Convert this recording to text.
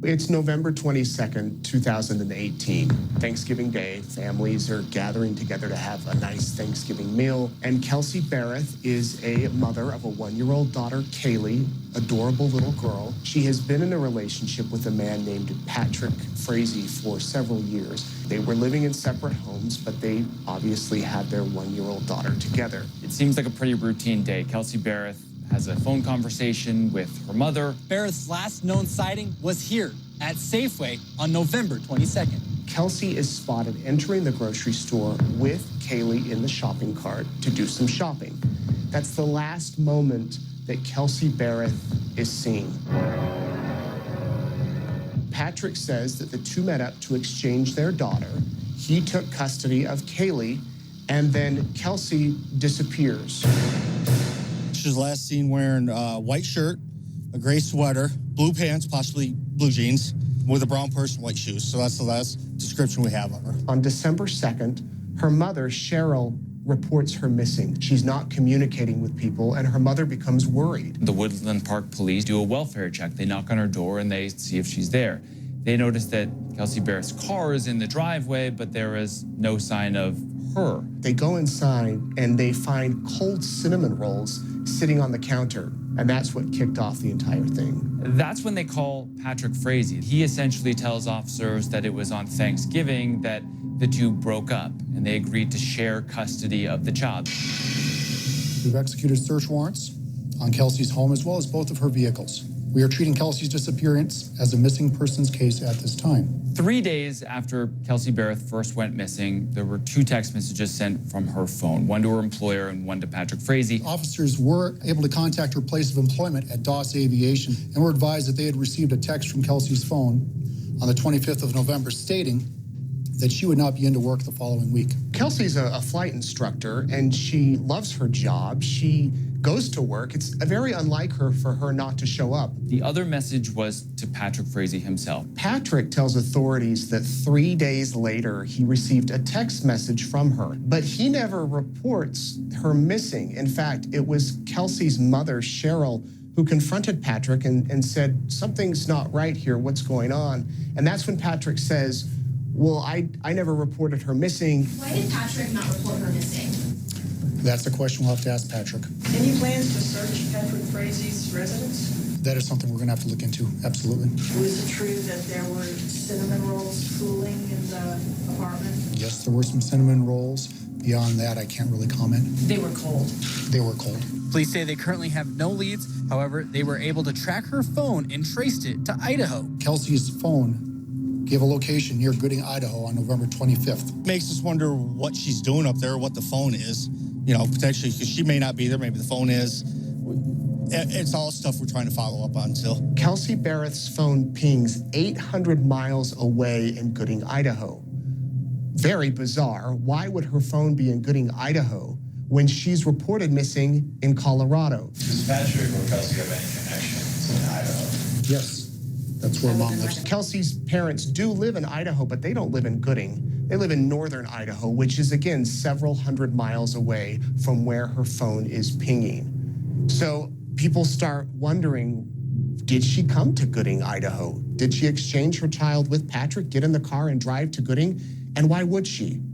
It's November 22nd, 2018, Thanksgiving Day. Families are gathering together to have a nice Thanksgiving meal. And Kelsey Berreth is a mother of a 1-year-old daughter, Kaylee, adorable little girl. She has been in a relationship with a man named Patrick Frazee for several years. They were living in separate homes, but they obviously had their 1-year-old daughter together. It seems like a pretty routine day. Kelsey Berreth has a phone conversation with her mother. Berreth's last known sighting was here at Safeway on November 22nd. Kelsey is spotted entering the grocery store with Kaylee in the shopping cart to do some shopping. That's the last moment that Kelsey Berreth is seen. Patrick says that the two met up to exchange their daughter. He took custody of Kaylee, and then Kelsey disappears. She was last seen wearing a white shirt, a gray sweater, blue pants, possibly blue jeans, with a brown purse and white shoes. So that's the last description we have of her. On December 2nd, her mother, Cheryl, reports her missing. She's not communicating with people, and her mother becomes worried. The Woodland Park police do a welfare check. They knock on her door and they see if she's there. They notice that Kelsey Berreth's car is in the driveway, but there is no sign of her. They go inside and they find cold cinnamon rolls sitting on the counter, and that's what kicked off the entire thing. That's when they call Patrick Frazee. He essentially tells officers that it was on Thanksgiving that the two broke up, and they agreed to share custody of the child. We've executed search warrants on Kelsey's home as well as both of her vehicles. We are treating Kelsey's disappearance as a missing persons case at this time. 3 days after Kelsey Berreth first went missing, there were 2 text messages sent from her phone, one to her employer and one to Patrick Frazee. Officers were able to contact her place of employment at Doss Aviation and were advised that they had received a text from Kelsey's phone on the 25th of November stating that she would not be into work the following week. Kelsey's a flight instructor, and she loves her job. She goes to work. It's very unlike her for her not to show up. The other message was to Patrick Frazee himself. Patrick tells authorities that 3 days later, he received a text message from her, but he never reports her missing. In fact, it was Kelsey's mother, Cheryl, who confronted Patrick and said, something's not right here, what's going on? And that's when Patrick says, well, I never reported her missing. Why did Patrick not report her missing? That's a question we'll have to ask Patrick. Any plans to search Patrick Frazee's residence? That is something we're going to have to look into, absolutely. Was it true that there were cinnamon rolls cooling in the apartment? Yes, there were some cinnamon rolls. Beyond that, I can't really comment. They were cold. They were cold. Police say they currently have no leads. However, they were able to track her phone and traced it to Idaho. Kelsey's phone gave a location near Gooding, Idaho on November 25th. Makes us wonder what she's doing up there, what the phone is, you know, potentially, because she may not be there, maybe the phone is. It's all stuff we're trying to follow up on still. Kelsey Berreth's phone pings 800 miles away in Gooding, Idaho. Very bizarre. Why would her phone be in Gooding, Idaho, when she's reported missing in Colorado? Does Patrick or Kelsey have any connections in Idaho? Yes, that's where Mom lives. Kelsey's parents do live in Idaho, but they don't live in Gooding. They live in northern Idaho, which is, again, several hundred miles away from where her phone is pinging. So people start wondering, did she come to Gooding, Idaho? Did she exchange her child with Patrick, get in the car and drive to Gooding? And why would she?